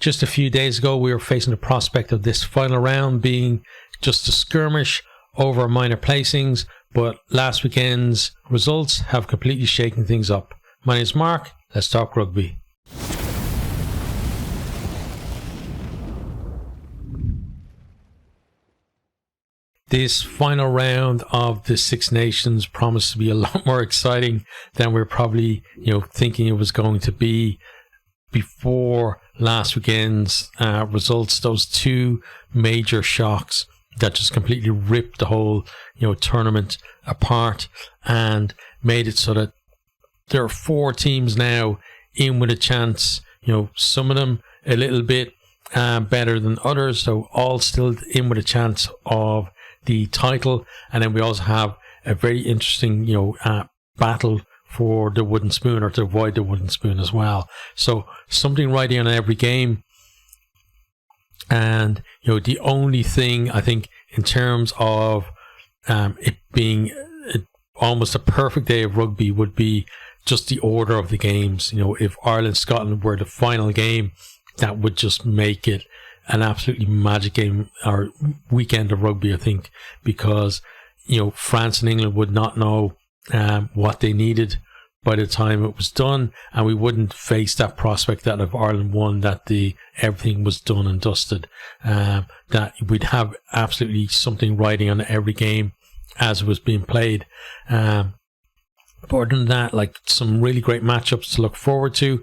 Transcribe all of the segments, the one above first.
Just a few days ago, we were facing the prospect of this final round being just a skirmish over minor placings, but last weekend's results have completely shaken things up. My name is Mark. Let's talk rugby. This final round of the Six Nations promised to be a lot more exciting than we were probably, thinking it was going to be before last weekend's results. Those two major shocks that just completely ripped the whole, tournament apart and made it so that there are 4 teams now in with a chance. Some of them a little bit better than others, so all still in with a chance of the title. And then we also have a very interesting, battle for the wooden spoon, or to avoid the wooden spoon as well. So something riding on every game. And, the only thing I think in terms of it being almost a perfect day of rugby would be just the order of the games. If Ireland-Scotland were the final game, that would just make it an absolutely magic game or weekend of rugby, I think, because, France and England would not know what they needed by the time it was done, and we wouldn't face that prospect that if Ireland won, that everything was done and dusted, that we'd have absolutely something riding on every game as it was being played. But other than that, some really great matchups to look forward to.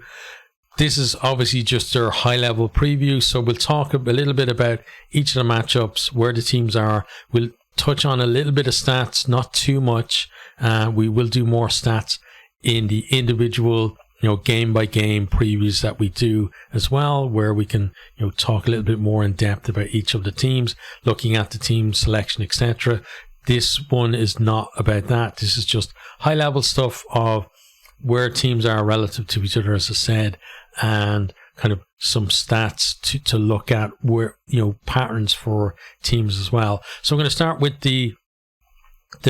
This is obviously just our high-level preview, so we'll talk a little bit about each of the matchups, where the teams are. We'll touch on a little bit of stats, not too much. We will do more stats in the individual, game-by-game previews that we do as well, where we can, talk a little bit more in depth about each of the teams, looking at the team selection, etc. This one is not about that. This is just high-level stuff of where teams are relative to each other, as I said, and kind of some stats to look at where, patterns for teams as well. So I'm going to start with the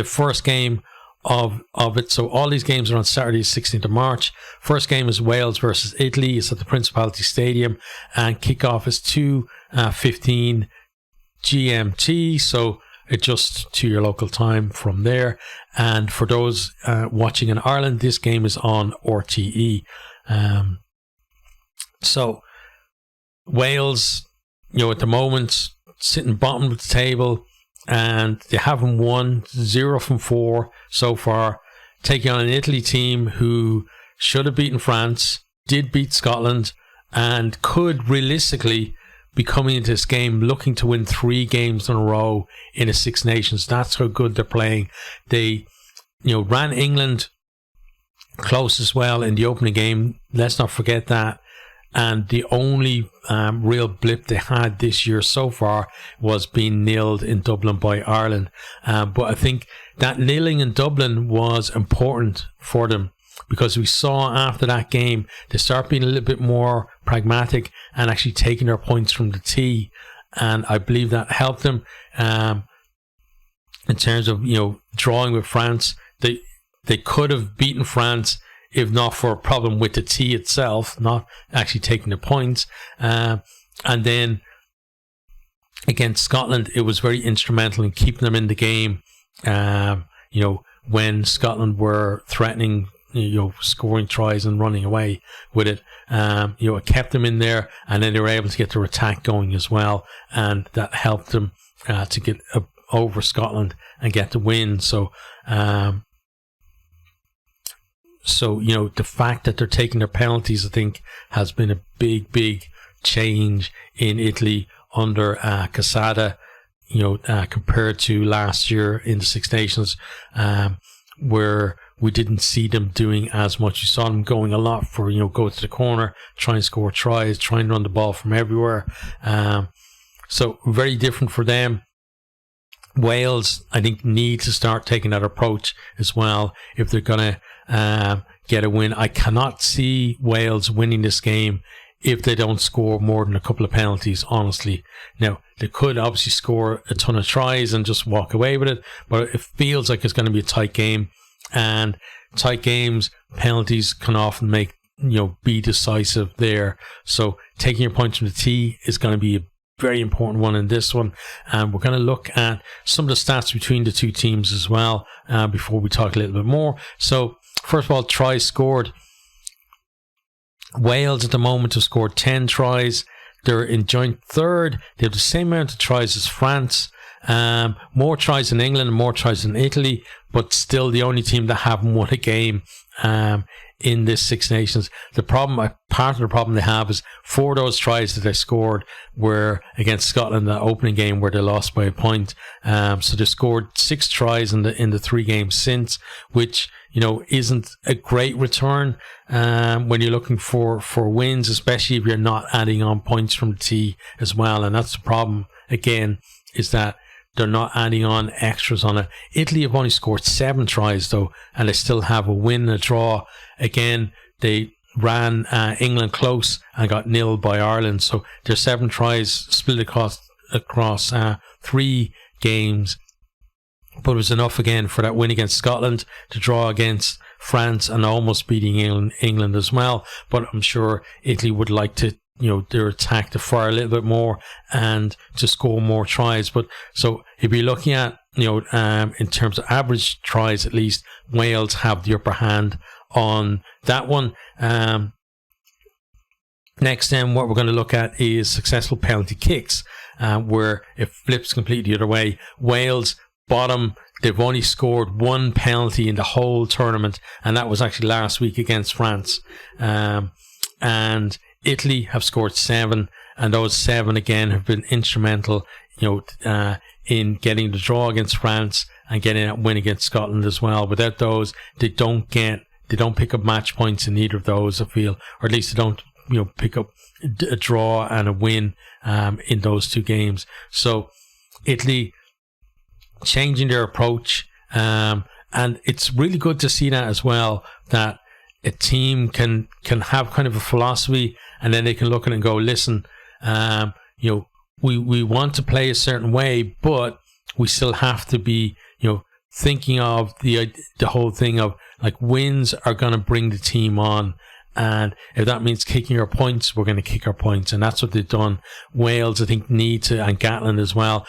first game of it. So all these games are on Saturday, 16th of March. First game is Wales versus Italy. It's at the Principality Stadium, and kickoff is 2:15 GMT. So adjust to your local time from there. And for those watching in Ireland, this game is on RTE. So Wales, at the moment, sitting bottom of the table, and they haven't won, 0 from 4 so far, taking on an Italy team who should have beaten France, did beat Scotland, and could realistically be coming into this game looking to win 3 games in a row in a Six Nations. That's how good they're playing. They, ran England close as well in the opening game. Let's not forget that. And the only real blip they had this year so far was being nilled in Dublin by Ireland. But I think that nilling in Dublin was important for them, because we saw after that game they start being a little bit more pragmatic and actually taking their points from the tee. And I believe that helped them in terms of, drawing with France. They could have beaten France if not for a problem with the tee itself, not actually taking the points. And then against Scotland, it was very instrumental in keeping them in the game. When Scotland were threatening, scoring tries and running away with it, it kept them in there, and then they were able to get their attack going as well, and that helped them to get over Scotland and get the win. So the fact that they're taking their penalties, I think, has been a big change in Italy under Casada, compared to last year in the Six Nations, where we didn't see them doing as much. You saw them going a lot for, go to the corner, try and score tries, try and run the ball from everywhere. So very different for them. Wales, I think, need to start taking that approach as well if they're going to get a win. I cannot see Wales winning this game if they don't score more than a couple of penalties, honestly. Now, they could obviously score a ton of tries and just walk away with it, but it feels like it's going to be a tight game, and tight games, penalties can often make be decisive there. So taking your points from the tee is going to be a very important one in this one. And we're going to look at some of the stats between the two teams as well before we talk a little bit more. So first of all, tries scored. Wales at the moment have scored 10 tries. They're in joint third. They have the same amount of tries as France. More tries than England and more tries than Italy, but still the only team that haven't won a game in this Six Nations. Part of the problem they have is 4 of those tries that they scored were against Scotland, the opening game where they lost by a point. So they scored 6 tries in the 3 games since, which isn't a great return when you're looking for wins, especially if you're not adding on points from the tee as well. And that's the problem again, is that they're not adding on extras on it. Italy have only scored 7 tries though, and they still have a win and a draw. Again, they ran England close and got nilled by Ireland. So their 7 tries split across 3 games. But it was enough again for that win against Scotland, to draw against France and almost beating England as well. But I'm sure Italy would like to, their attack to fire a little bit more and to score more tries. But so if you're looking at, in terms of average tries, at least Wales have the upper hand on that one. Next, then, what we're going to look at is successful penalty kicks, where it flips completely the other way. Wales bottom, they've only scored 1 penalty in the whole tournament, and that was actually last week against France. And Italy have scored 7, and those 7 again have been instrumental, in getting the draw against France and getting that win against Scotland as well. Without those, they don't pick up match points in either of those, I feel, or at least they don't, pick up a draw and a win in those 2 games. So Italy changing their approach, and it's really good to see that as well, that a team can have kind of a philosophy, and then they can look at it and go, listen, we want to play a certain way, but we still have to be, thinking of the whole thing of like, wins are going to bring the team on. And if that means kicking our points, we're going to kick our points. And that's what they've done. Wales, I think, need to, and Gatland as well.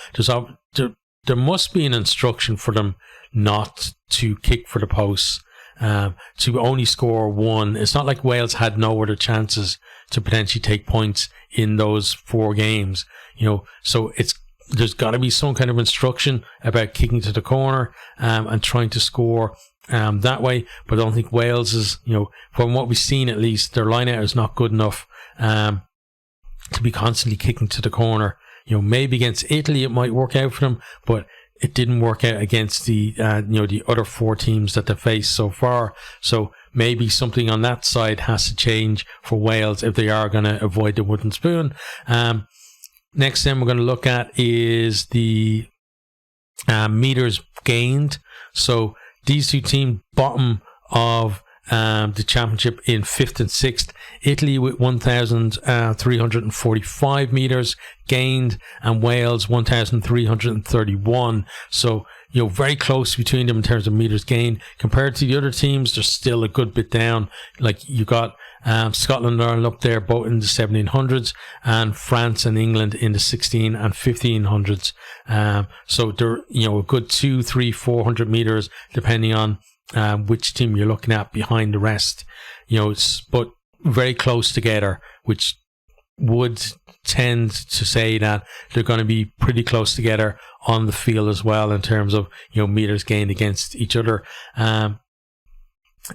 There must be an instruction for them not to kick for the posts, to only score 1. It's not like Wales had no other chances to potentially take points in those 4 games. So there's got to be some kind of instruction about kicking to the corner and trying to score that way. But I don't think Wales is, from what we've seen at least, their line out is not good enough to be constantly kicking to the corner. Maybe against Italy it might work out for them, but it didn't work out against the the other 4 teams that they faced so far. So maybe something on that side has to change for Wales if they are going to avoid the wooden spoon. Next thing we're going to look at is the meters gained. So these 2 teams bottom of the championship in 5th and 6th. Italy with 1,345 meters gained, and Wales 1,331. So very close between them in terms of meters gained. Compared to the other teams, they're still a good bit down. Like you got Scotland are up there both in the 1700s, and France and England in the 16 and 1500s. So they're a good 200, 300, 400 meters depending on which team you're looking at behind the rest. But very close together, which would tend to say that they're going to be pretty close together on the field as well in terms of meters gained against each other.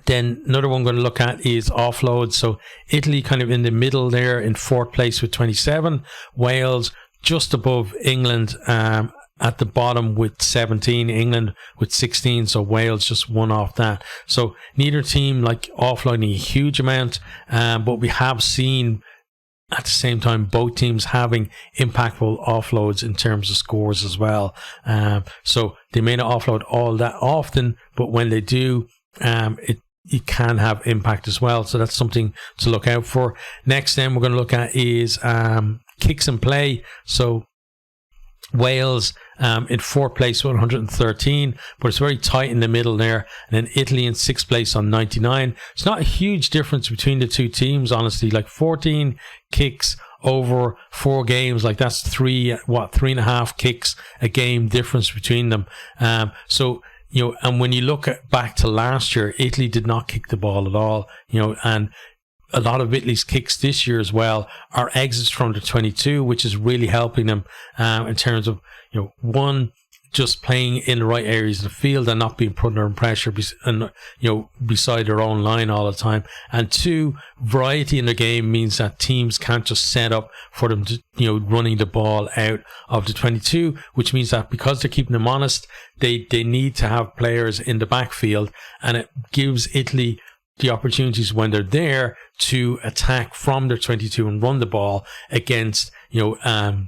Then another one I'm going to look at is offload. So Italy kind of in the middle there in 4th place with 27. Wales just above England at the bottom with 17. England with 16. So Wales just 1 off that. So neither team like offloading a huge amount, but we have seen at the same time both teams having impactful offloads in terms of scores as well. So they may not offload all that often, but when they do, it can have impact as well. So that's something to look out for. Next then we're going to look at is kicks and play. So Wales in fourth place with 113, but it's very tight in the middle there. And then Italy in sixth place on 99. It's not a huge difference between the two teams, honestly. Like 14 kicks over 4 games, like that's 3.5 kicks a game difference between them. So, you know, and when you look back to last year, Italy did not kick the ball at all, you know, and a lot of Italy's kicks this year as well are exits from the 22, which is really helping them in terms of, you know, one, just playing in the right areas of the field and not being put under pressure and, you know, beside their own line all the time. And two, variety in the game means that teams can't just set up for them to, you know, running the ball out of the 22, which means that because they're keeping them honest, they need to have players in the backfield, and it gives Italy the opportunities when they're there to attack from their 22 and run the ball against, you know,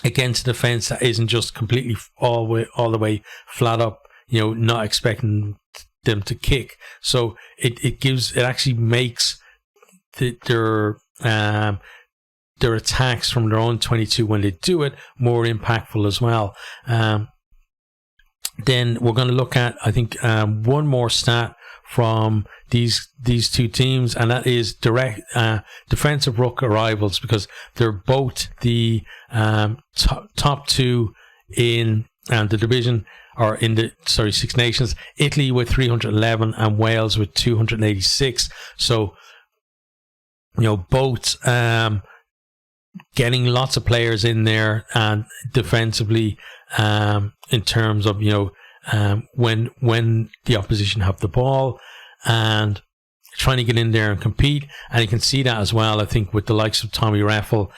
against a defense that isn't just completely all the way flat up, you know, not expecting them to kick. So it actually makes their attacks from their own 22 when they do it more impactful as well. Then we're going to look at, I think, one more stat from these two teams, and that is direct defensive ruck arrivals, because they're both the top two in the division, or in the Six Nations. Italy with 311 and Wales with 286. So, you know, both getting lots of players in there and defensively, in terms of, you know, when the opposition have the ball and trying to get in there and compete. And you can see that as well, I think, with the likes of Tommy Reffel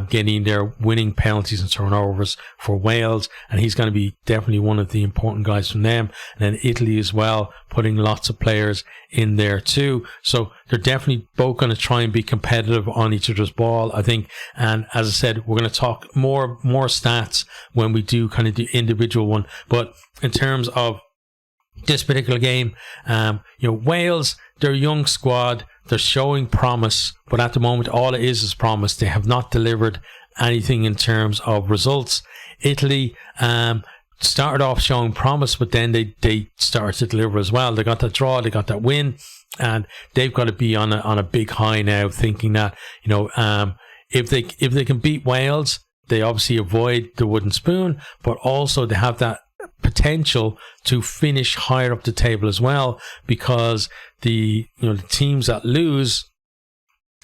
getting there, winning penalties and turnovers for Wales, and he's going to be definitely one of the important guys from them. And then Italy as well, putting lots of players in there too. So they're definitely both going to try and be competitive on each other's ball, I think. And as I said, we're going to talk more stats when we do kind of the individual one. But in terms of this particular game, you know, Wales, they're a young squad, they're showing promise, but at the moment all it is promise. They have not delivered anything in terms of results. Italy started off showing promise, but then they started to deliver as well. They got that draw, they got that win, and they've got to be on a big high now, thinking that, you know, if they can beat Wales, they obviously avoid the wooden spoon, but also they have that potential to finish higher up the table as well, because the teams that lose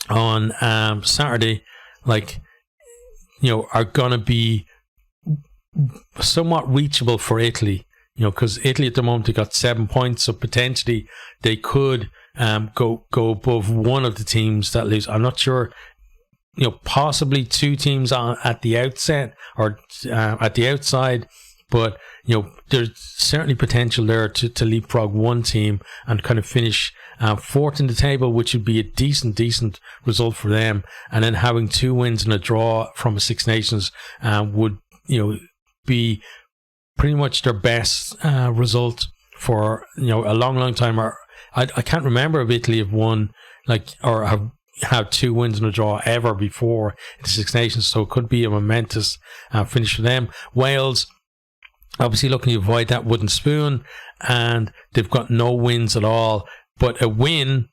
on Saturday, like, you know, are gonna be somewhat reachable for Italy, you know, because Italy at the moment, they got 7 points, so potentially they could go above one of the teams that lose. I'm not sure, you know, possibly two teams at the outset or at the outside, but, you know, there's certainly potential there to leapfrog one team and kind of finish fourth in the table, which would be a decent result for them. And then having 2 wins and a draw from a Six Nations would, you know, be pretty much their best result for, you know, a long time. Or I can't remember if Italy have won, like, or have had 2 wins and a draw ever before in the Six Nations, so it could be a momentous finish for them. Wales obviously looking to avoid that wooden spoon, and they've got no wins at all, but a win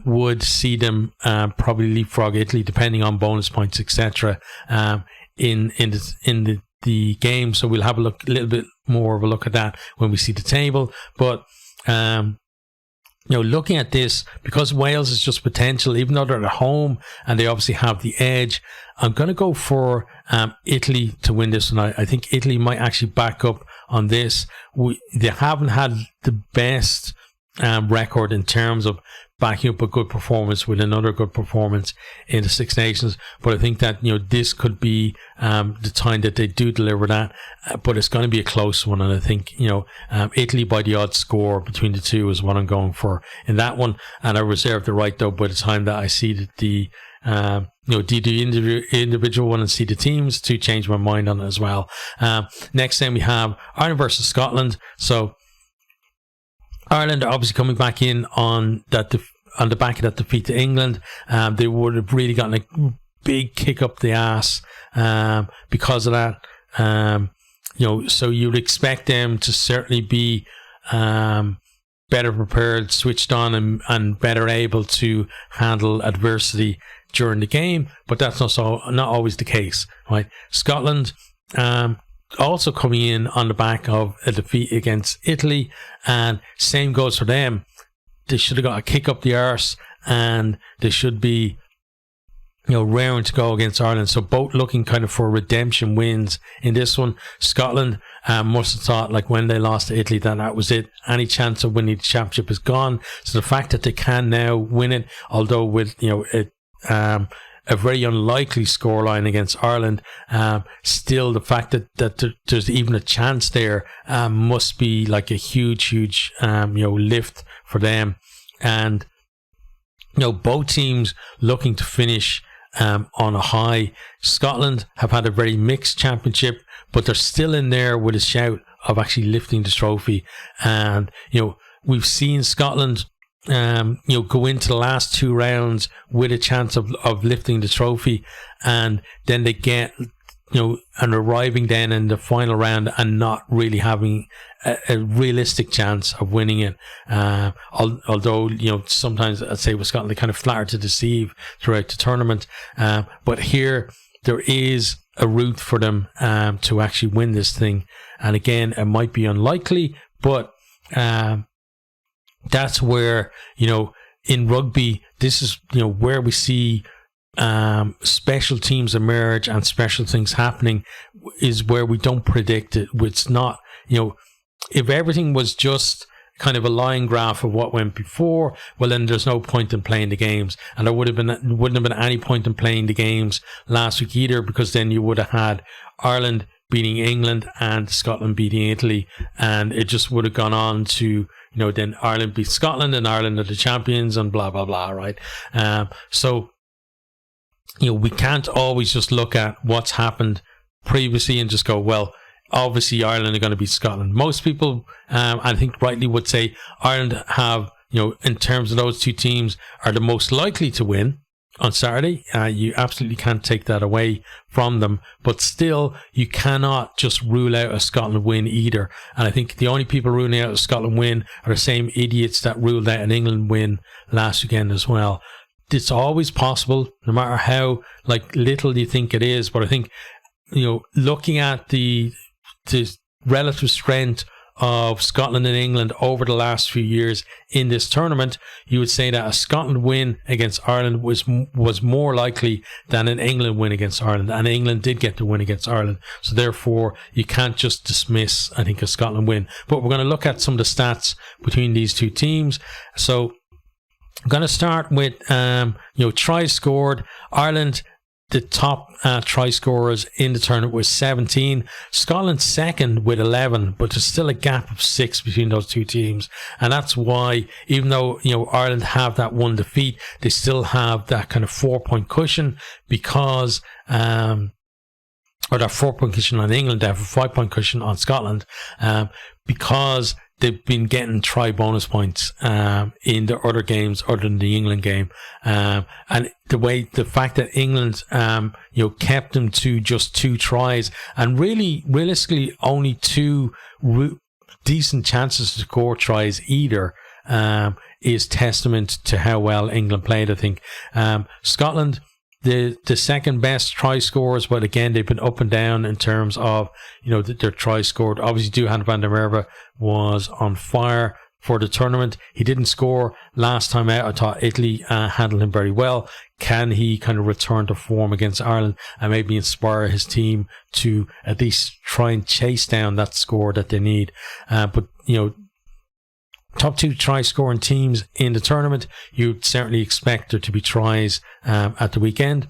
would see them probably leapfrog Italy, depending on bonus points, etc. in the game. So we'll have a little bit more of a look at that when we see the table. But you know, looking at this, because Wales is just potential, even though they're at home and they obviously have the edge, I'm going to go for Italy to win this tonight. I think Italy might actually back up on this. They haven't had the best record in terms of backing up a good performance with another good performance in the Six Nations, but I think that, you know, this could be the time that they do deliver that, but it's going to be a close one. And I think, you know, Italy by the odd score between the two is what I'm going for in that one. And I reserve the right, though, by the time that I see the individual one and see the teams, to change my mind on it as well. Next then we have Ireland versus Scotland. So Ireland are obviously coming back in on the back of that defeat to England. They would have really gotten a big kick up the ass because of that. So you'd expect them to certainly be better prepared, switched on, and better able to handle adversity during the game. But that's not always the case, right? Scotland also coming in on the back of a defeat against Italy, and same goes for them. They should have got a kick up the arse, and they should be raring to go against Ireland. So both looking kind of for redemption wins in this one. Scotland must have thought, like when they lost to Italy, that was it. Any chance of winning the championship is gone. So the fact that they can now win it, although with a very unlikely scoreline against Ireland, still the fact that there's even a chance there must be like a huge lift for them. And both teams looking to finish on a high. Scotland have had a very mixed championship, but they're still in there with a shout of actually lifting the trophy. And we've seen Scotland go into the last two rounds with a chance of lifting the trophy, and then they get and arriving then in the final round and not really having a realistic chance of winning it. Although sometimes I'd say with Scotland they kind of flatter to deceive throughout the tournament, but here there is a route for them to actually win this thing. And again, it might be unlikely, but that's where in rugby, this is where we see special teams emerge and special things happening, is where we don't predict it. It's not, if everything was just kind of a line graph of what went before, well then there's no point in playing the games, and there wouldn't have been any point in playing the games last week either, because then you would have had Ireland beating England and Scotland beating Italy, and it just would have gone on to then Ireland beat Scotland and Ireland are the champions and blah blah blah, right? So we can't always just look at what's happened previously and just go, well, obviously Ireland are going to beat Scotland. Most people, I think rightly, would say Ireland have, in terms of those two teams, are the most likely to win on Saturday. You absolutely can't take that away from them, but still you cannot just rule out a Scotland win either. And I think the only people ruling out a Scotland win are the same idiots that ruled out an England win last weekend as well. It's always possible, no matter how little you think it is. But I think looking at the relative strength of Scotland and England over the last few years in this tournament, you would say that a Scotland win against Ireland was more likely than an England win against Ireland, and England did get the win against Ireland. So therefore you can't just dismiss, I think, a Scotland win. But we're going to look at some of the stats between these two teams. So I'm going to start with tries scored. Ireland, the top try scorers in the tournament, was 17. Scotland second with 11, but there's still a gap of 6 between those two teams. And that's why, even though Ireland have that one defeat, they still have that kind of 4-point cushion, because or that 4-point cushion on England, they have a 5-point cushion on Scotland, because they've been getting try bonus points in the other games other than the England game, and the fact that England kept them to just 2 tries, and really realistically only 2 decent chances to score tries either, is testament to how well England played. I think Scotland, the second best try scorers, but again they've been up and down in terms of their tries scored. Obviously Duhan van der Merwe was on fire for the tournament. He didn't score last time out. I thought Italy handled him very well. Can he kind of return to form against Ireland and maybe inspire his team to at least try and chase down that score that they need? But top 2 try scoring teams in the tournament, you'd certainly expect there to be tries at the weekend.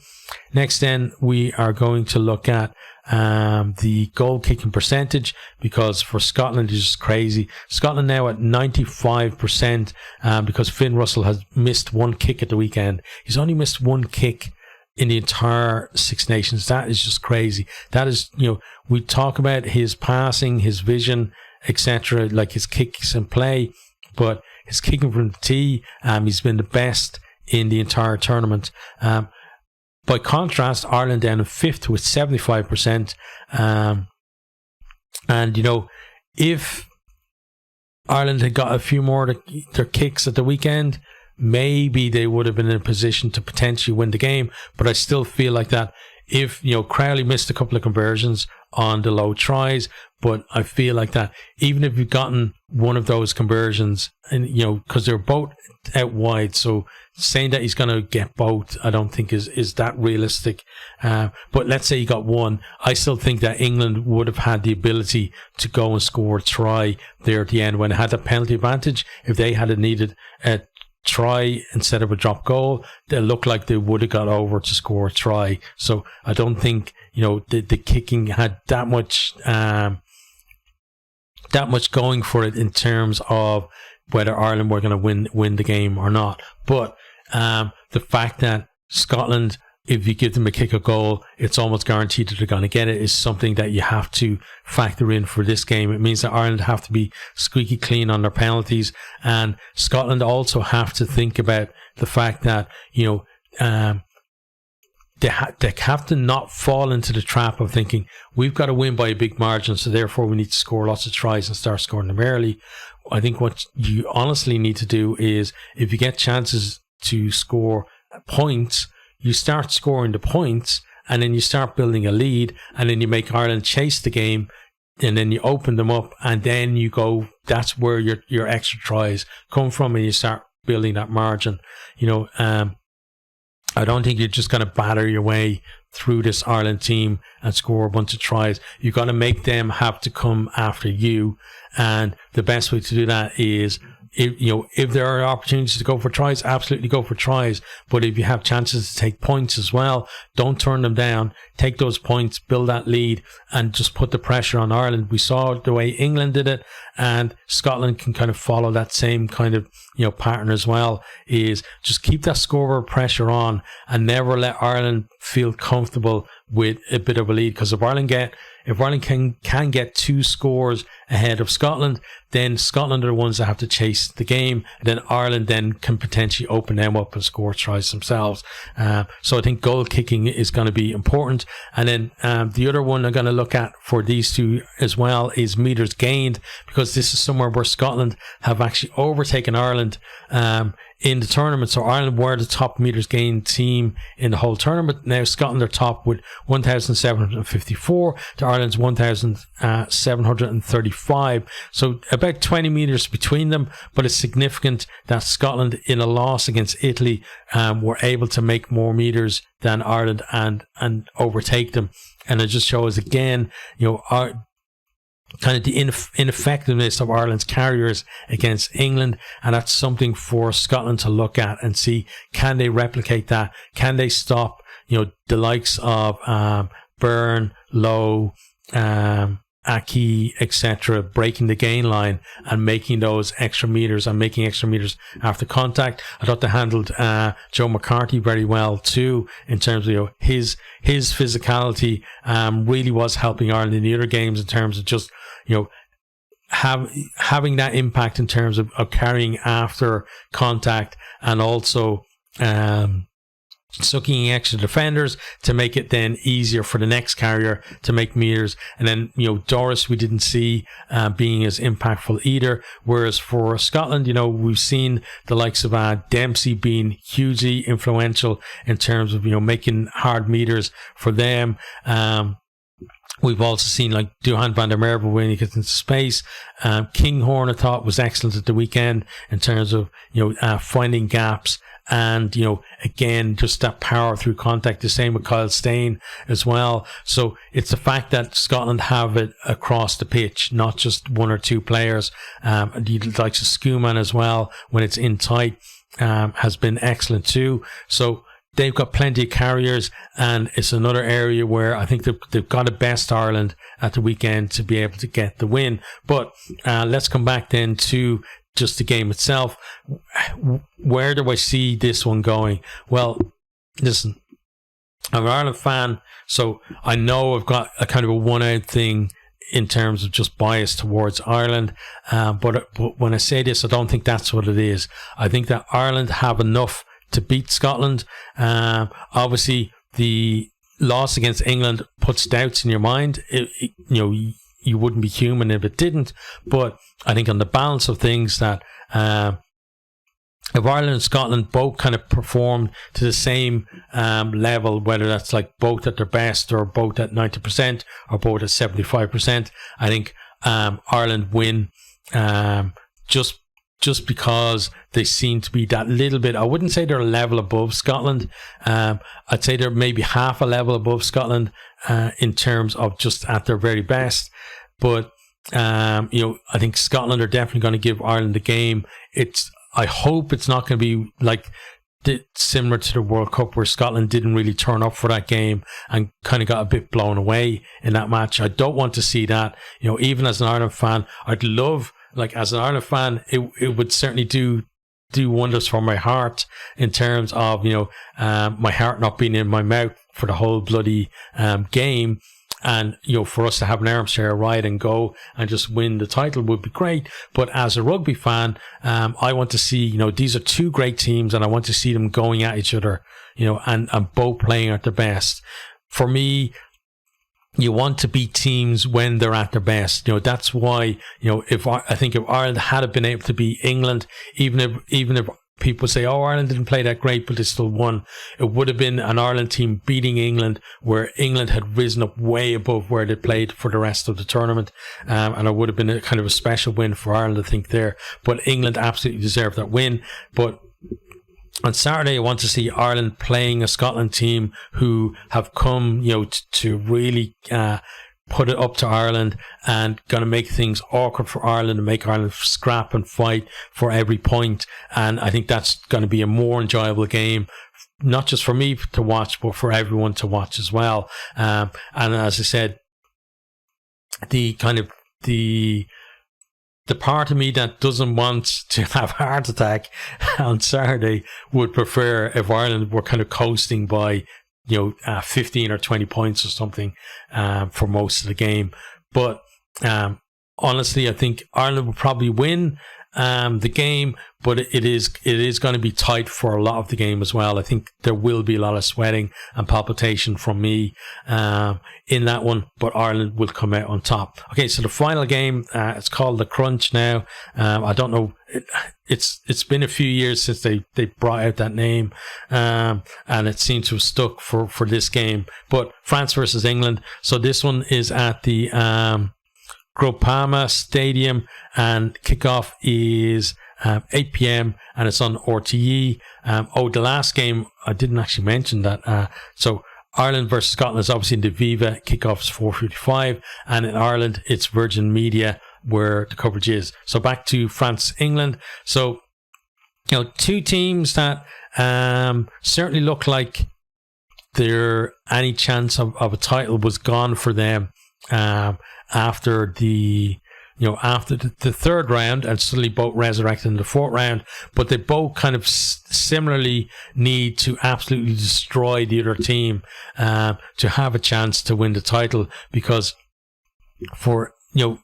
Next then, we are going to look at the goal kicking percentage, because for Scotland it's just crazy. Scotland now at 95%, because Finn Russell has missed 1 kick at the weekend. He's only missed 1 kick in the entire Six Nations. That is just crazy. That is, we talk about his passing, his vision, etc., like his kicks and play, but his kicking from the tee, he's been the best in the entire tournament. By contrast, Ireland down in 5th with 75%. And, if Ireland had got a few more of their kicks at the weekend, maybe they would have been in a position to potentially win the game. But I still feel like that if, Crowley missed a couple of conversions on the low tries, but I feel like that even if you've gotten one of those conversions, and because they're both out wide, so saying that he's going to get both, I don't think is that realistic. But let's say he got one, I still think that England would have had the ability to go and score a try there at the end when it had the penalty advantage. If they had needed a try instead of a drop goal, they look like they would have got over to score a try. So I don't think the kicking had that much going for it in terms of whether Ireland were going to win the game or not. But the fact that Scotland, if you give them a kick a goal, it's almost guaranteed that they're going to get it, is something that you have to factor in for this game. It means that Ireland have to be squeaky clean on their penalties, and Scotland also have to think about the fact that they have to not fall into the trap of thinking we've got to win by a big margin, so therefore we need to score lots of tries and start scoring them early. I think what you honestly need to do is, if you get chances to score points, you start scoring the points, and then you start building a lead, and then you make Ireland chase the game, and then you open them up, and then you go, that's where your extra tries come from, and you start building that margin. I don't think you're just going to batter your way through this Ireland team and score a bunch of tries. You've got to make them have to come after you, and the best way to do that is, if there are opportunities to go for tries, absolutely go for tries. But if you have chances to take points as well, don't turn them down. Take those points, build that lead, and just put the pressure on Ireland. We saw the way England did it, and Scotland can kind of follow that same kind of pattern as well. Is just keep that scoreboard pressure on and never let Ireland feel comfortable with a bit of a lead. Because if Ireland can get 2 scores ahead of Scotland, then Scotland are the ones that have to chase the game, and then Ireland then can potentially open them up and score tries themselves. So I think goal kicking is going to be important. And then the other one I'm going to look at for these two as well is metres gained, because this is somewhere where Scotland have actually overtaken Ireland in the tournament. So Ireland were the top metres gained team in the whole tournament. Now Scotland are top with 1,754 to Ireland's 1,735. So about 20 metres between them, but it's significant that Scotland, in a loss against Italy, were able to make more metres than Ireland and overtake them. And it just shows again, kind of the ineffectiveness of Ireland's carriers against England, and that's something for Scotland to look at and see, can they replicate that? Can they stop the likes of Byrne, Lowe, Aki, etc., breaking the gain line and making those extra meters and making extra meters after contact? I thought they handled Joe McCarthy very well too, in terms of his physicality really was helping Ireland in the other games, in terms of just having that impact in terms of carrying after contact, and also sucking extra defenders to make it then easier for the next carrier to make meters. And then Doris we didn't see being as impactful either, whereas for Scotland we've seen the likes of Dempsey being hugely influential in terms of making hard meters for them. We've also seen like Duhan van der Merwe when he gets into space. Kinghorn, I thought, was excellent at the weekend in terms of finding gaps, and again, just that power through contact. The same with Kyle Steyn as well. So it's the fact that Scotland have it across the pitch, not just one or two players. The likes of Skuman as well, when it's in tight, has been excellent too. So they've got plenty of carriers, and it's another area where I think they've got to best Ireland at the weekend to be able to get the win. But let's come back then to just the game itself. Where do I see this one going? Well, listen, I'm an Ireland fan, so I know I've got a kind of a one-out thing in terms of just bias towards Ireland. But when I say this, I don't think that's what it is. I think that Ireland have enough to beat Scotland. Obviously, the loss against England puts doubts in your mind. you wouldn't be human if it didn't. But I think on the balance of things that if Ireland and Scotland both kind of performed to the same level, whether that's like both at their best or both at 90% or both at 75%, I think Ireland win just because they seem to be that little bit. I wouldn't say they're a level above Scotland. I'd say they're maybe half a level above Scotland in terms of just at their very best. But I think Scotland are definitely going to give Ireland the game. I hope it's not going to be like similar to the World Cup where Scotland didn't really turn up for that game and kind of got a bit blown away in that match. I don't want to see that. Even as an Ireland fan, I'd love, like as an Ireland fan, it would certainly do wonders for my heart in terms of my heart not being in my mouth for the whole bloody game. And, for us to have an armchair ride and go and just win the title would be great. But as a rugby fan, I want to see, these are two great teams and I want to see them going at each other, and both playing at their best. For me, you want to beat teams when they're at their best. That's why, if Ireland had been able to beat England, even if people say, oh, Ireland didn't play that great, but they still won, it would have been an Ireland team beating England where England had risen up way above where they played for the rest of the tournament. And it would have been a kind of a special win for Ireland, I think, there. But England absolutely deserved that win. But on Saturday, I want to see Ireland playing a Scotland team who have come, to really put it up to Ireland and going to make things awkward for Ireland and make Ireland scrap and fight for every point. And I think that's going to be a more enjoyable game, not just for me to watch, but for everyone to watch as well. And as I said, the part of me that doesn't want to have a heart attack on Saturday would prefer if Ireland were kind of coasting by 15 or 20 points or something for most of the game. But honestly, I think Ireland will probably win the game, but it is going to be tight for a lot of the game as well. I think there will be a lot of sweating and palpitation from me in that one, but Ireland will come out on top. Okay, so the final game, it's called the Crunch now. I don't know, it's been a few years since they brought out that name, and it seems to have stuck for this game. But France versus England. So this one is at the Groupama Stadium, and kickoff is 8 p.m. and it's on RTE. The last game, I didn't actually mention that. So Ireland versus Scotland is obviously in the Viva. Kickoff's 4:55, and in Ireland it's Virgin Media where the coverage is. So back to France, England. So two teams that certainly look like any chance of a title was gone for them after the third round, and suddenly both resurrected in the fourth round. But they both kind of similarly need to absolutely destroy the other team to have a chance to win the title, because for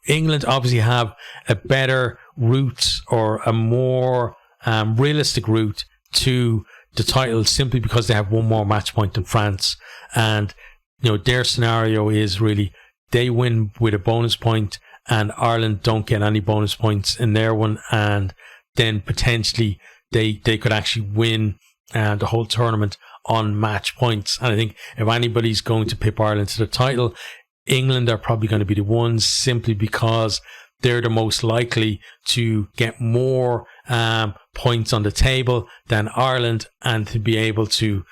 England obviously have a better route or a more realistic route to the title, simply because they have one more match point than France. And their scenario is really they win with a bonus point and Ireland don't get any bonus points in their one, and then potentially they could actually win the whole tournament on match points. And I think if anybody's going to pip Ireland to the title, England are probably going to be the ones, simply because they're the most likely to get more points on the table than Ireland, and to be able to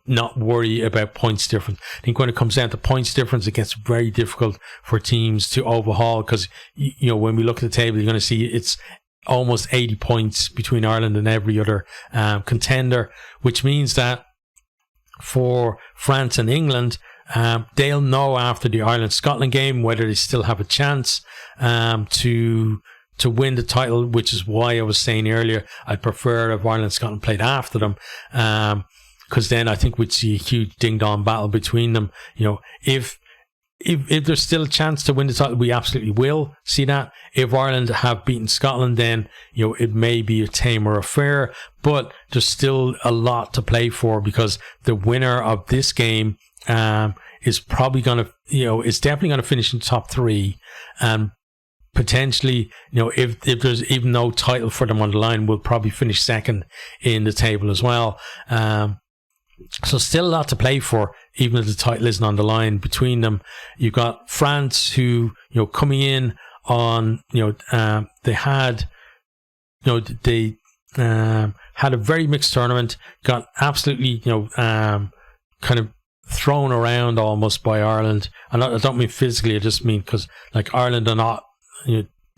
not worry about points difference. I think when it comes down to points difference, it gets very difficult for teams to overhaul, because when we look at the table, you're going to see it's almost 80 points between Ireland and every other contender, which means that for France and England, they'll know after the Ireland-Scotland game whether they still have a chance to win the title, which is why I was saying earlier I'd prefer if Ireland-Scotland played after them, because then I think we'd see a huge ding-dong battle between them. If there's still a chance to win the title, we absolutely will see that. If Ireland have beaten Scotland, then it may be a tamer affair, but there's still a lot to play for, because the winner of this game is probably going to, is definitely going to finish in the top three, and potentially, if there's even no title for them on the line, will probably finish second in the table as well. So still a lot to play for, even if the title isn't on the line between them. You've got France, who, coming in on, they had, they had a very mixed tournament, got absolutely, kind of thrown around almost by Ireland. And I don't mean physically, I just mean because, like, Ireland are not,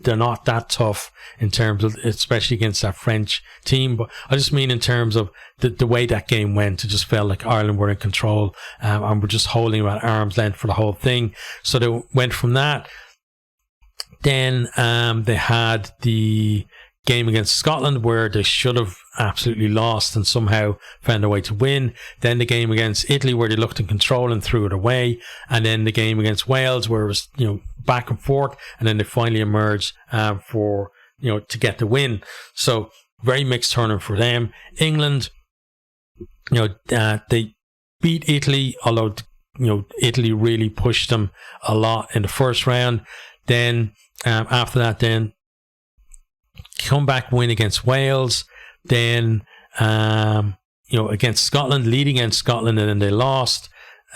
they're not that tough in terms of, especially against that French team. But I just mean in terms of the way that game went. It just felt like Ireland were in control, and were just holding them at arm's length for the whole thing. So they went from that. Then they had the game against Scotland, where they should have absolutely lost and somehow found a way to win. Then the game against Italy, where they looked in control and threw it away. And then the game against Wales, where it was, back and forth, and then they finally emerged for, to get the win. So very mixed tournament for them. England, they beat Italy, although, Italy really pushed them a lot in the first round. Then after that, then comeback win against Wales, then against Scotland, leading against Scotland, and then they lost,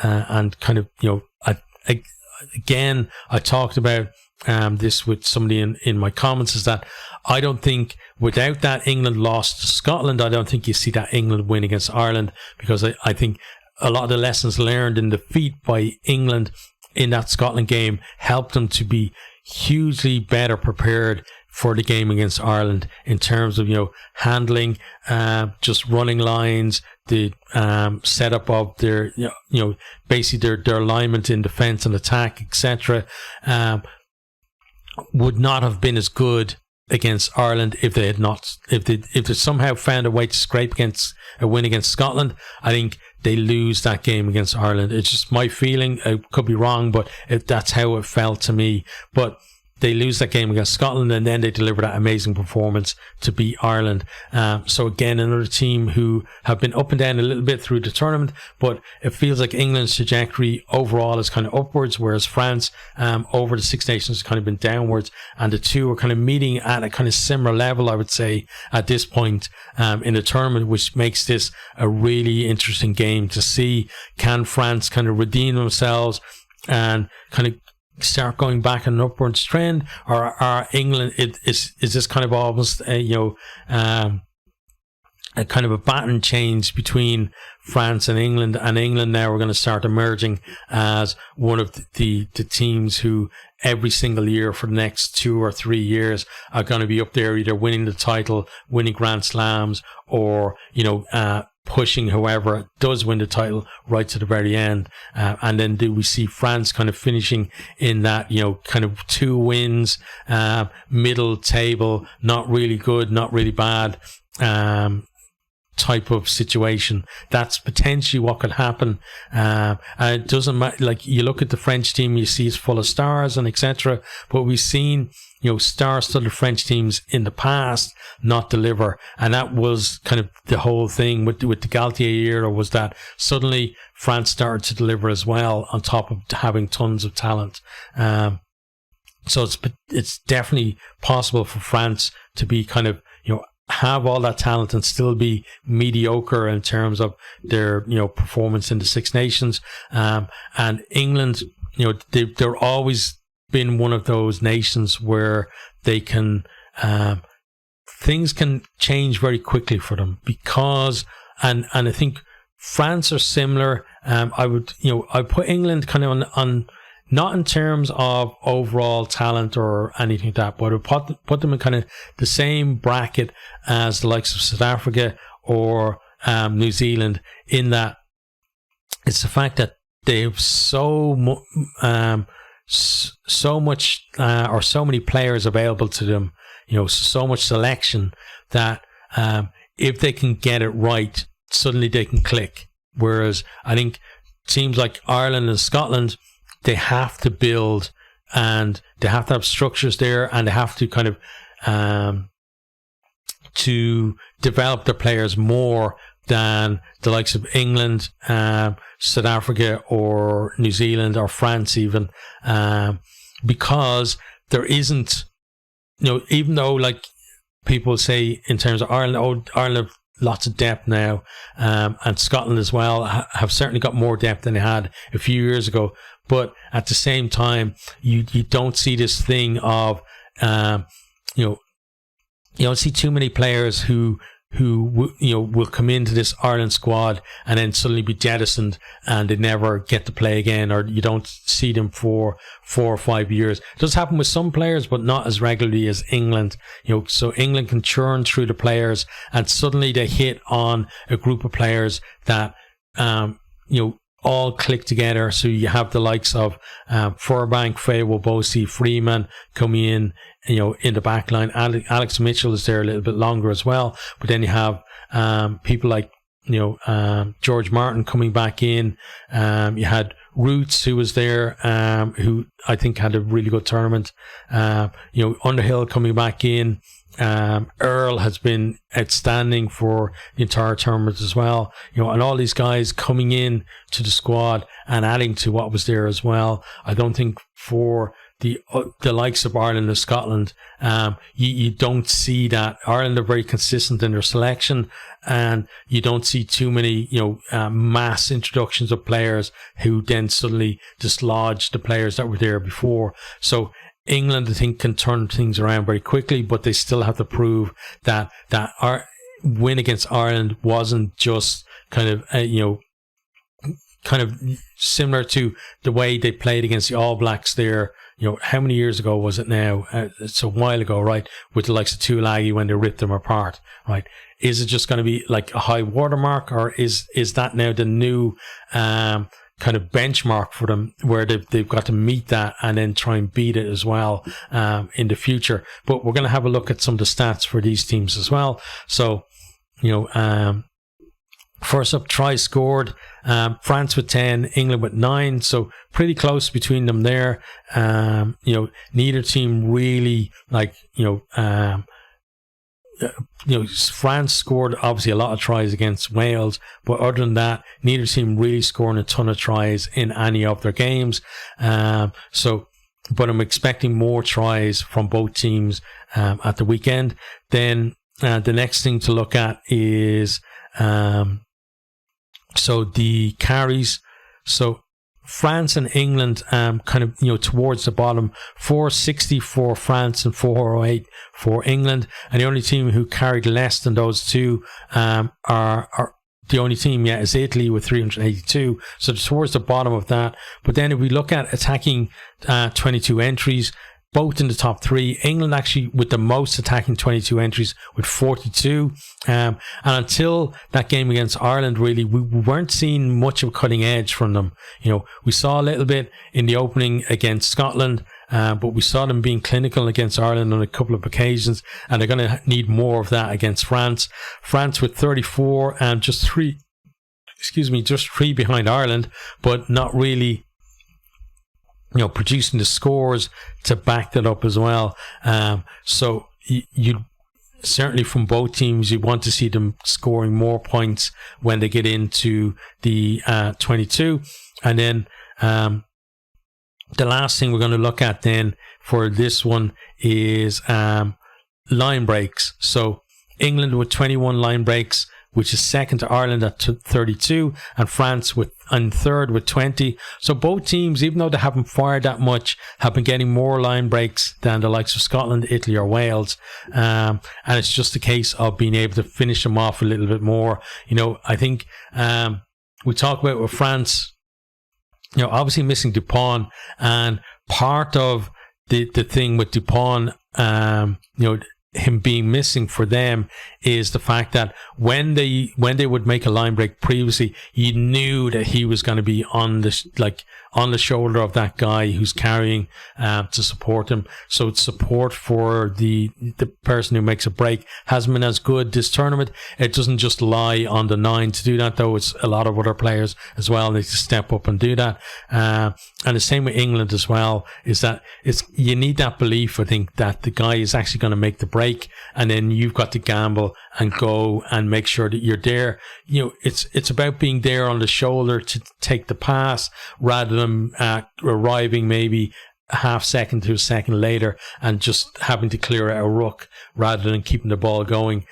and kind of, again, I talked about this with somebody in my comments, is that I don't think without that England lost to Scotland, I don't think you see that England win against Ireland, because I think a lot of the lessons learned in defeat by England in that Scotland game helped them to be hugely better prepared for the game against Ireland, in terms of, handling, just running lines, the setup of their, basically their alignment in defence and attack, etc. Would not have been as good against Ireland if they had not, if they somehow found a way to scrape against a win against Scotland. I think they lose that game against Ireland. It's just my feeling. I could be wrong, but that's how it felt to me. But they lose that game against Scotland, and then they deliver that amazing performance to beat Ireland. So again, another team who have been up and down a little bit through the tournament, but it feels like England's trajectory overall is kind of upwards, whereas France over the Six Nations has kind of been downwards, and the two are kind of meeting at a kind of similar level, I would say, at this point in the tournament, which makes this a really interesting game to see. Can France kind of redeem themselves and kind of start going back on an upwards trend, or are England, is this kind of almost a kind of a pattern change between France and England now are going to start emerging as one of the teams who every single year for the next 2 or 3 years are going to be up there, either winning the title, winning Grand Slams, or pushing whoever does win the title right to the very end. And then do we see France kind of finishing in that, kind of 2 wins, middle table, not really good, not really bad, type of situation? That's potentially what could happen. And it doesn't matter, like, you look at the French team, you see it's full of stars and etc. But we've seen, star-studded French teams in the past not deliver, and that was kind of the whole thing with the Galtier era, was that suddenly France started to deliver as well, on top of having tons of talent. So it's definitely possible for France to be kind of, have all that talent and still be mediocre in terms of their, performance in the Six Nations. And England, they're always been one of those nations where they can, things can change very quickly for them, because, and I think France are similar. I would, I put England kind of on not in terms of overall talent or anything like that, but I would put them in kind of the same bracket as the likes of South Africa or New Zealand, in that it's the fact that they have so much or so many players available to them, so much selection, that if they can get it right, suddenly they can click. Whereas I think teams like Ireland and Scotland, they have to build, and they have to have structures there, and they have to kind of to develop their players more than the likes of England, South Africa, or New Zealand, or France even, because there isn't, even though like people say in terms of Ireland, Ireland have lots of depth now, and Scotland as well have certainly got more depth than they had a few years ago. But at the same time, you don't see this thing of, you don't see too many players who will come into this Ireland squad and then suddenly be jettisoned and they never get to play again, or you don't see them for 4 or 5 years. It does happen with some players, but not as regularly as England. So England can churn through the players, and suddenly they hit on a group of players that all click together. So you have the likes of Furbank, Faywo, Bosie, Freeman coming in the back line. Alex Mitchell is there a little bit longer as well. But then you have people like George Martin coming back in. You had Roots, who was there, who I think had a really good tournament. Underhill coming back in. Earl has been outstanding for the entire tournament as well, and all these guys coming in to the squad and adding to what was there as well. I don't think for the likes of Ireland and Scotland, you don't see that. Ireland are very consistent in their selection, and you don't see too many mass introductions of players who then suddenly dislodge the players that were there before. So England, I think, can turn things around very quickly, but they still have to prove that our win against Ireland wasn't just kind of similar to the way they played against the All Blacks there. How many years ago was it now? It's a while ago, right? With the likes of Tulagi when they ripped them apart, right? Is it just going to be like a high watermark, or is that now the new kind of benchmark for them, where they've got to meet that and then try and beat it as well in the future? But we're going to have a look at some of the stats for these teams as well. So, first up, tries scored. France with 10, England with 9. So pretty close between them there. Neither team really France scored obviously a lot of tries against Wales, but other than that, neither team really scoring a ton of tries in any of their games. But I'm expecting more tries from both teams at the weekend. Then the next thing to look at is the carries. So France and England towards the bottom, 460 for France and 408 for England, and the only team who carried less than those two are the only team is Italy with 382, so towards the bottom of that. But then if we look at attacking 22 entries, both in the top three, England actually with the most attacking 22 entries with 42. And until that game against Ireland, really, we weren't seeing much of a cutting edge from them. We saw a little bit in the opening against Scotland, but we saw them being clinical against Ireland on a couple of occasions, and they're going to need more of that against France. France with 34 and just three behind Ireland, but not really producing the scores to back that up as well. So you certainly, from both teams, you want to see them scoring more points when they get into the 22. And then the last thing we're going to look at then for this one is line breaks. So England with 21 line breaks, which is second to Ireland at 32, and France in third with 20. So both teams, even though they haven't fired that much, have been getting more line breaks than the likes of Scotland, Italy, or Wales. And it's just a case of being able to finish them off a little bit more. I think we talk about with France, obviously missing Dupont, and part of the thing with Dupont, him being missing for them is the fact that when they would make a line break previously, you knew that he was going to be on the shoulder of that guy who's carrying to support him. So it's support for the person who makes a break hasn't been as good this tournament. It doesn't just lie on the 9 to do that, though. It's a lot of other players as well need to step up and do that. And the same with England as well, is that you need that belief, I think, that the guy is actually going to make the break, and then you've got to gamble ball and go and make sure that you're there. You know, it's about being there on the shoulder to take the pass rather than arriving maybe a half second to a second later and just having to clear out a ruck rather than keeping the ball going.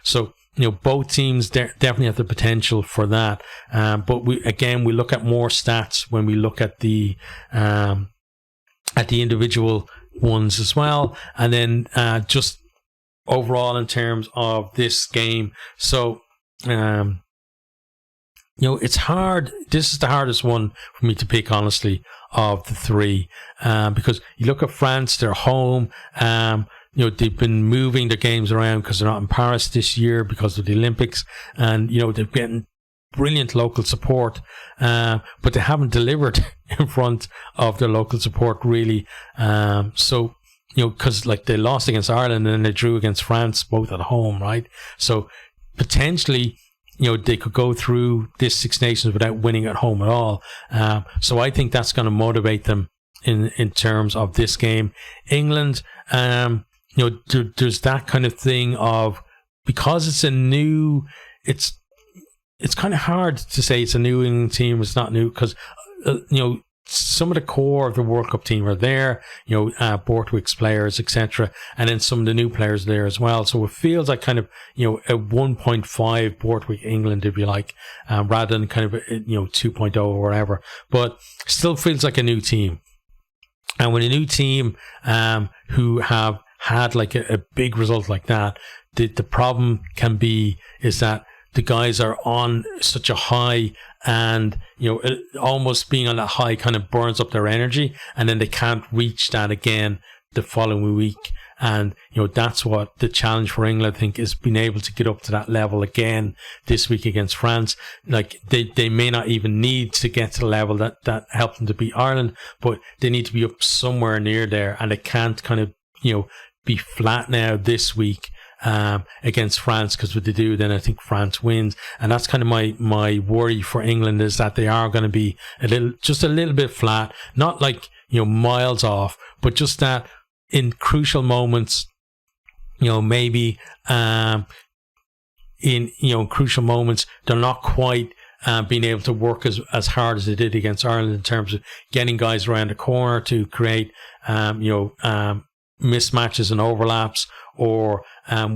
So, you know, both teams definitely have the potential for that. But we look at more stats when we look at the individual ones as well. And then just overall in terms of this game. So, you know, it's hard. This is the hardest one for me to pick, honestly, of the three, because you look at France, they're home. You know, they've been moving their games around because they're not in Paris this year because of the Olympics, and you know they're getting brilliant local support, but they haven't delivered in front of their local support really. So, you know, because like they lost against Ireland and then they drew against France, both at home, right? So potentially, you know, they could go through this Six Nations without winning at home at all. So I think that's going to motivate them in terms of this game. England, you know, there's that kind of thing of, because it's a new, it's kind of hard to say it's a new England team. It's not new because, you know, some of the core of the World Cup team are there, you know, Borthwick's players, etc. And then some of the new players are there as well. So it feels like kind of, you know, a 1.5 Borthwick England, if you like, rather than kind of, you know, 2.0 or whatever. But still feels like a new team. And when a new team who have had like a big result like that, the problem is that the guys are on such a high, and you know, almost being on that high kind of burns up their energy, and then they can't reach that again the following week. And you know, that's what the challenge for England, I think, is being able to get up to that level again this week against France. Like they may not even need to get to the level that helped them to beat Ireland, but they need to be up somewhere near there, and they can't kind of, you know, be flat now this week against France, because if they do, then I think France wins. And that's kind of my worry for England, is that they are going to be just a little bit flat, not like, you know, miles off, but just that in crucial moments, you know, maybe in, you know, crucial moments, they're not quite being able to work as hard as they did against Ireland in terms of getting guys around the corner to create, you know, mismatches and overlaps, or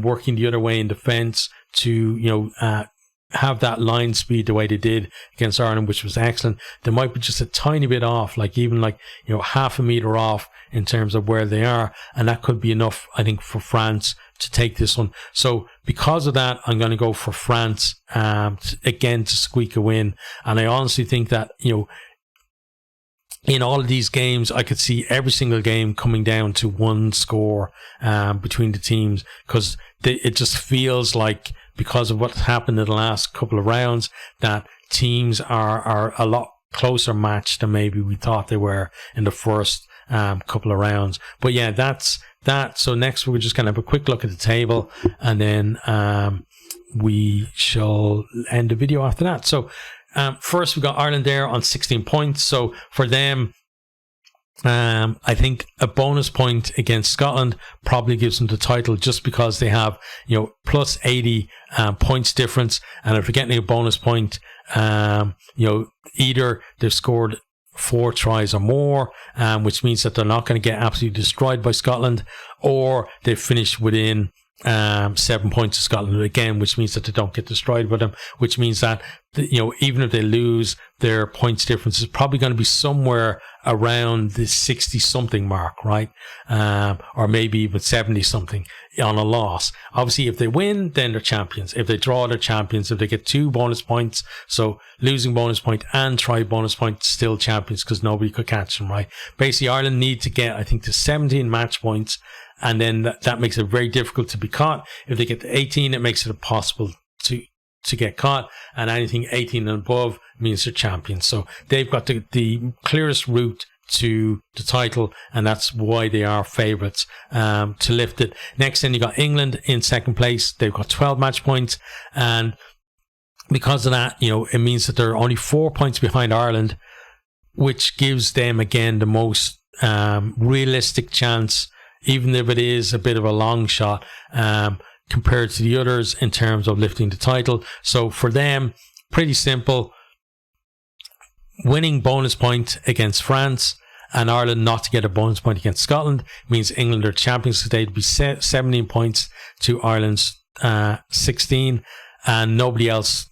working the other way in defence to, you know, have that line speed the way they did against Ireland, which was excellent. They might be just a tiny bit off, like even like, you know, half a metre off in terms of where they are, and that could be enough, I think, for France to take this one. So because of that, I'm going to go for France again to squeak a win. And I honestly think that, you know, in all of these games, I could see every single game coming down to one score between the teams, because it just feels like, because of what's happened in the last couple of rounds, that teams are a lot closer matched than maybe we thought they were in the first couple of rounds. But yeah, that's that. So next we're just going to have a quick look at the table, and then we shall end the video after that. So first, we got Ireland there on 16 points. So for them, I think a bonus point against Scotland probably gives them the title, just because they have, you know, plus 80 points difference. And if they're getting a bonus point, you know, either they've scored 4 tries or more, which means that they're not going to get absolutely destroyed by Scotland, or they've finished within 7 points to Scotland again, which means that they don't get destroyed by them, which means that, you know, even if they lose, their points difference is probably going to be somewhere around the 60 something mark, right? Or maybe even 70 something on a loss. Obviously, if they win, then they're champions. If they draw, they're champions. If they get 2 bonus points, so losing bonus point and try bonus point, still champions, because nobody could catch them, right? Basically, Ireland need to get, I think, to 17 match points, and then that makes it very difficult to be caught. If they get to 18, it makes it impossible to get caught, and anything 18 and above means they're champions. So they've got the clearest route to the title, and that's why they are favourites to lift it. Next, then you got England in second place. They've got 12 match points, and because of that, you know, it means that they're only 4 points behind Ireland, which gives them again the most realistic chance, even if it is a bit of a long shot, compared to the others in terms of lifting the title. So for them, pretty simple. Winning bonus point against France and Ireland not to get a bonus point against Scotland means England are champions today. It'd be 17 points to Ireland's 16, and nobody else,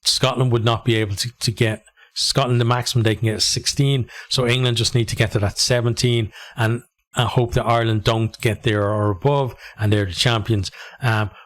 Scotland would not be able to get Scotland the maximum they can get is 16. So England just need to get to that 17 and hope that Ireland don't get there or above, and they're the champions.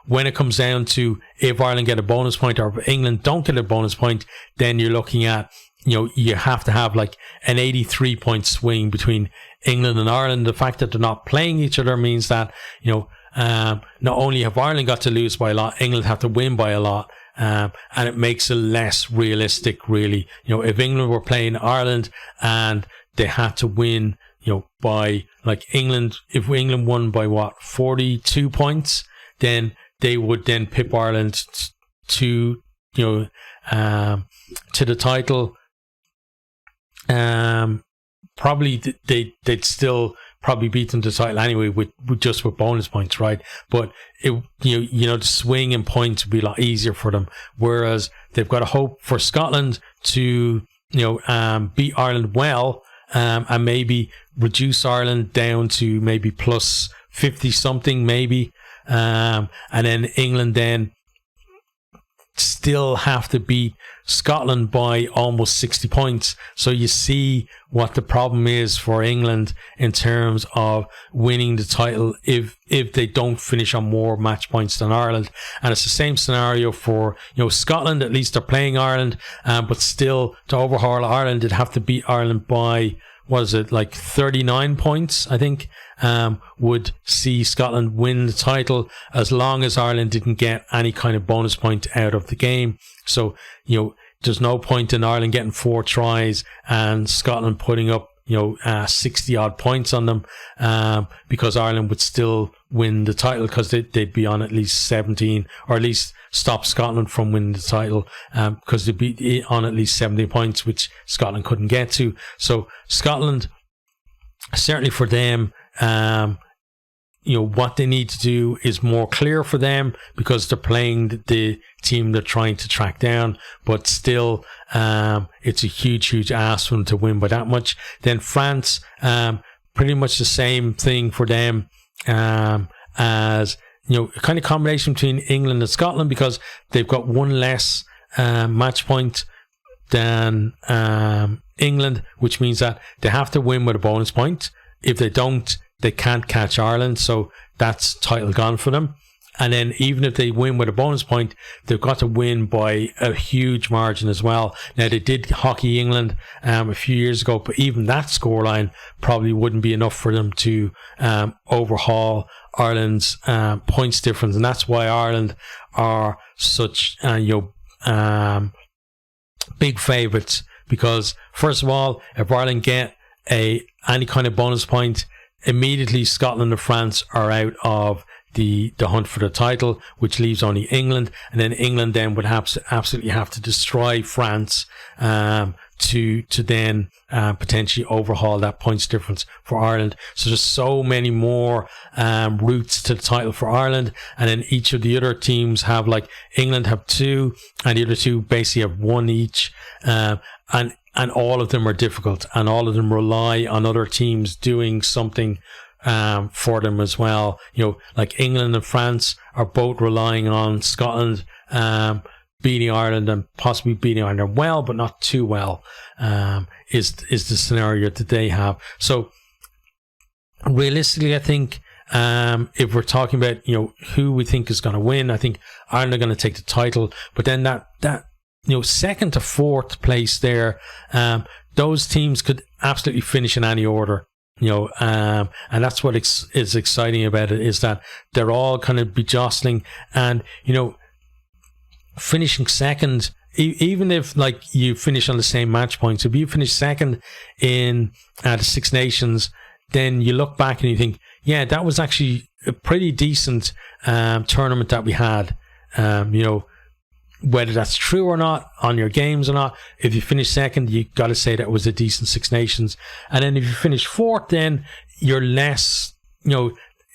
When it comes down to if Ireland get a bonus point or if England don't get a bonus point, then you're looking at, you have to have like an 83 point swing between England and Ireland. The fact that they're not playing each other means that, not only have Ireland got to lose by a lot, England have to win by a lot. And it makes it less realistic, really. If England were playing Ireland and they had to win, by like England, if England won by 42 points, then they would then pip Ireland to the title. Probably they'd still probably beat them to the title anyway with bonus points, right? But the swing in points would be a lot easier for them. Whereas they've got to hope for Scotland to beat Ireland well, and maybe reduce Ireland down to maybe plus 50 something maybe, and then England then still have to beat Scotland by almost 60 points. So you see what the problem is for England in terms of winning the title if they don't finish on more match points than Ireland. And it's the same scenario for Scotland. At least they're playing Ireland, but still to overhaul Ireland, they'd have to beat Ireland by, what is it, like 39 points, I think, would see Scotland win the title as long as Ireland didn't get any kind of bonus point out of the game. So, there's no point in Ireland getting 4 tries and Scotland putting up, 60 odd points on them, because Ireland would still win the title because they'd be on at least 17, or at least stop Scotland from winning the title, because they'd be on at least 70 points, which Scotland couldn't get to. So Scotland, certainly for them, what they need to do is more clear for them because they're playing the team they're trying to track down, but still it's a huge ask for them to win by that much. Then France, pretty much the same thing for them, as a kind of combination between England and Scotland, because they've got one less match point than England, which means that they have to win with a bonus point. If they don't, they can't catch Ireland, so that's title gone for them. And then even if they win with a bonus point, they've got to win by a huge margin as well. Now, they did hockey England a few years ago, but even that scoreline probably wouldn't be enough for them to overhaul Ireland's points difference. And that's why Ireland are such big favourites, because first of all, if Ireland get any kind of bonus point, immediately Scotland and France are out of the hunt for the title, which leaves only England, and then England then would absolutely have to destroy France to then potentially overhaul that points difference for Ireland. So there's so many more routes to the title for Ireland, and then each of the other teams have, like, England have 2 and the other 2 basically have 1 each, and all of them are difficult, and all of them rely on other teams doing something for them as well. Like England and France are both relying on Scotland beating Ireland and possibly beating Ireland well, but not too well, is the scenario that they have. So realistically, I think if we're talking about who we think is going to win, I think Ireland are going to take the title. But then that second to fourth place there, those teams could absolutely finish in any order. And that's what is exciting about it, is that they're all kind of be jostling, and finishing second, even if like you finish on the same match points, if you finish second in the Six Nations, then you look back and you think, yeah, that was actually a pretty decent tournament that we had. Whether that's true or not on your games or not, if you finish second, you got to say that was a decent Six Nations. And then if you finish fourth, then you're less,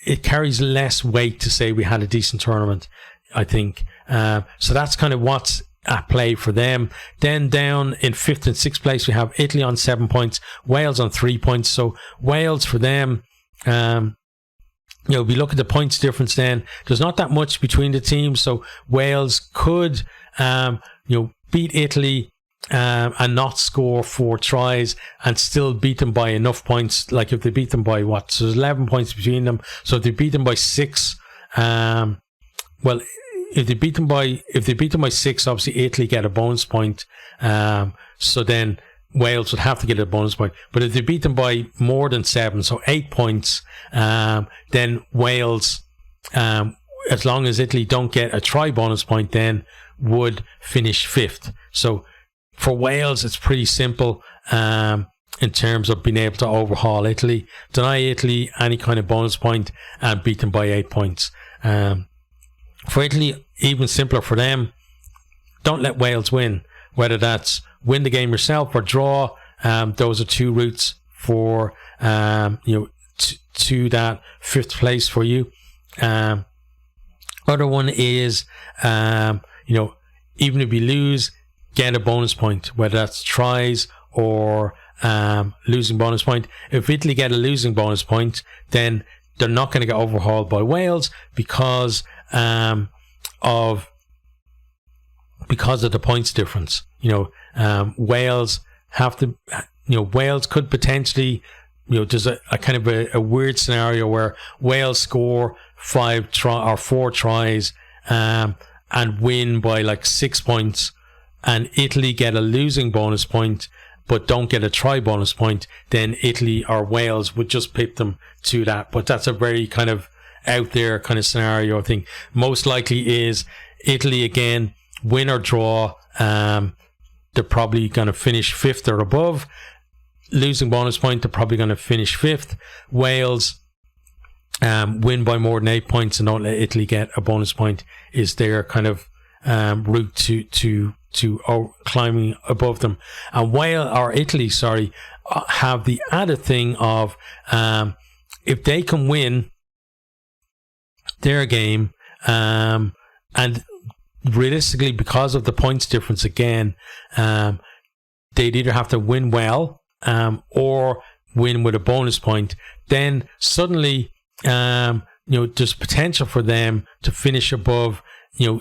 it carries less weight to say we had a decent tournament, I think. So that's kind of what's at play for them. Then down in 5th and 6th place, we have Italy on 7 points, Wales on 3 points. So Wales for them, if we look at the points difference, then there's not that much between the teams. So Wales could, beat Italy and not score 4 tries and still beat them by enough points. Like if they beat them by what? So there's 11 points between them. So if they beat them by 6, if they beat them by 6, obviously Italy get a bonus point. So then Wales would have to get a bonus point. But if they beat them by more than 7, so 8 points, then Wales, as long as Italy don't get a try bonus point, then would finish 5th. So for Wales, it's pretty simple in terms of being able to overhaul Italy, deny Italy any kind of bonus point, and beat them by 8 points. For Italy, even simpler for them. Don't let Wales win, whether that's win the game yourself or draw. Those are 2 routes for to that 5th place for you. Other one is even if you lose, get a bonus point, whether that's tries or losing bonus point. If Italy get a losing bonus point, then they're not going to get overhauled by Wales because of the points difference. Wales have to. Wales could potentially. There's a kind of a weird scenario where Wales score 4 tries and win by like 6 points, and Italy get a losing bonus point but don't get a try bonus point. Then Italy or Wales would just pip them to that. But that's a very kind of out there kind of scenario. I think most likely is Italy again, win or draw. They're probably going to finish 5th or above. Losing bonus point, they're probably going to finish 5th. Wales win by more than 8 points and don't let Italy get a bonus point is their kind of route to climbing above them. And Italy have the added thing of if they can win their game and realistically, because of the points difference again, they'd either have to win well or win with a bonus point. Then suddenly there's potential for them to finish above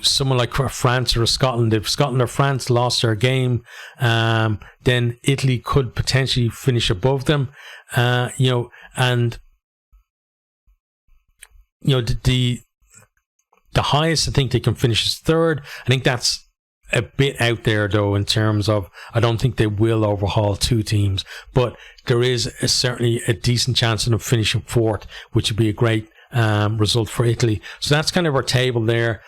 someone like France or Scotland. If Scotland or France lost their game, then Italy could potentially finish above them. And the highest I think they can finish is 3rd. I think that's a bit out there though, in terms of I don't think they will overhaul 2 teams, but there is certainly a decent chance of them finishing 4th, which would be a great result for Italy. So that's kind of our table there.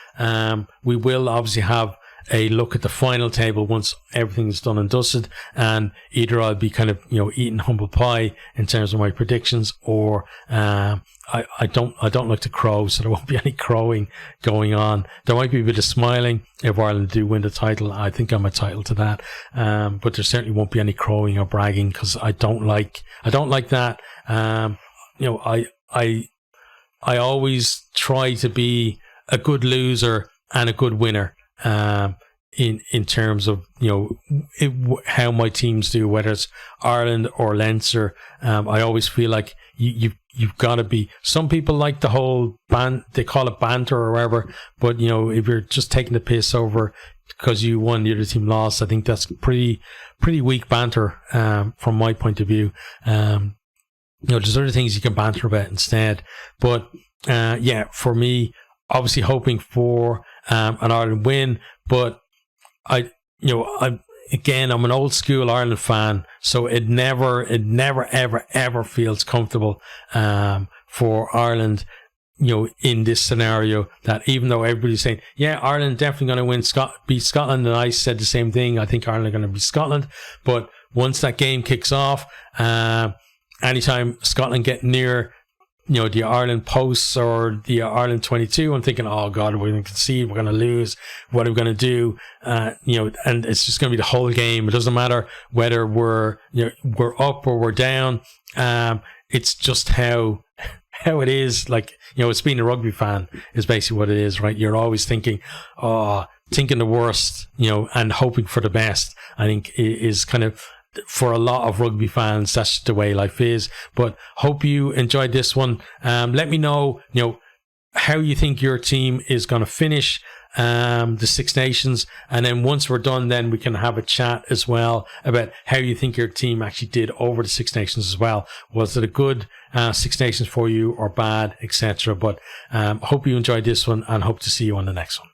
We will obviously have a look at the final table once everything's done and dusted, and either I'll be kind of eating humble pie in terms of my predictions, or I don't like to crow, so there won't be any crowing going on. There might be a bit of smiling if Ireland do win the title. I think I'm entitled to that, but there certainly won't be any crowing or bragging because I don't like that. I always try to be a good loser and a good winner in terms of how my teams do, whether it's Ireland or Leinster. I always feel like you've got to be. Some people like the whole they call it banter or whatever, but if you're just taking the piss over because you won, the other team lost, I think that's pretty weak banter from my point of view. There's other things you can banter about instead. But for me, obviously hoping for an Ireland win, but I'm an old school Ireland fan, so it never ever feels comfortable for Ireland, in this scenario, that even though everybody's saying, yeah, Ireland definitely going to win, beat Scotland, and I said the same thing, I think Ireland are going to beat Scotland, but once that game kicks off, anytime Scotland get near the Ireland posts or the Ireland 22, I'm thinking, oh God, we're going to concede, we're going to lose, what are we going to do? And it's just going to be the whole game. It doesn't matter whether we're up or we're down. It's just how how it is. Like, it's being a rugby fan is basically what it is, right? You're always thinking the worst, and hoping for the best. I think is kind of, for a lot of rugby fans, that's the way life is. But hope you enjoyed this one. Let me know, how you think your team is going to finish the Six Nations, and then once we're done, then we can have a chat as well about how you think your team actually did over the Six Nations as well. Was it a good Six Nations for you or bad, etc.? But hope you enjoyed this one, and hope to see you on the next one.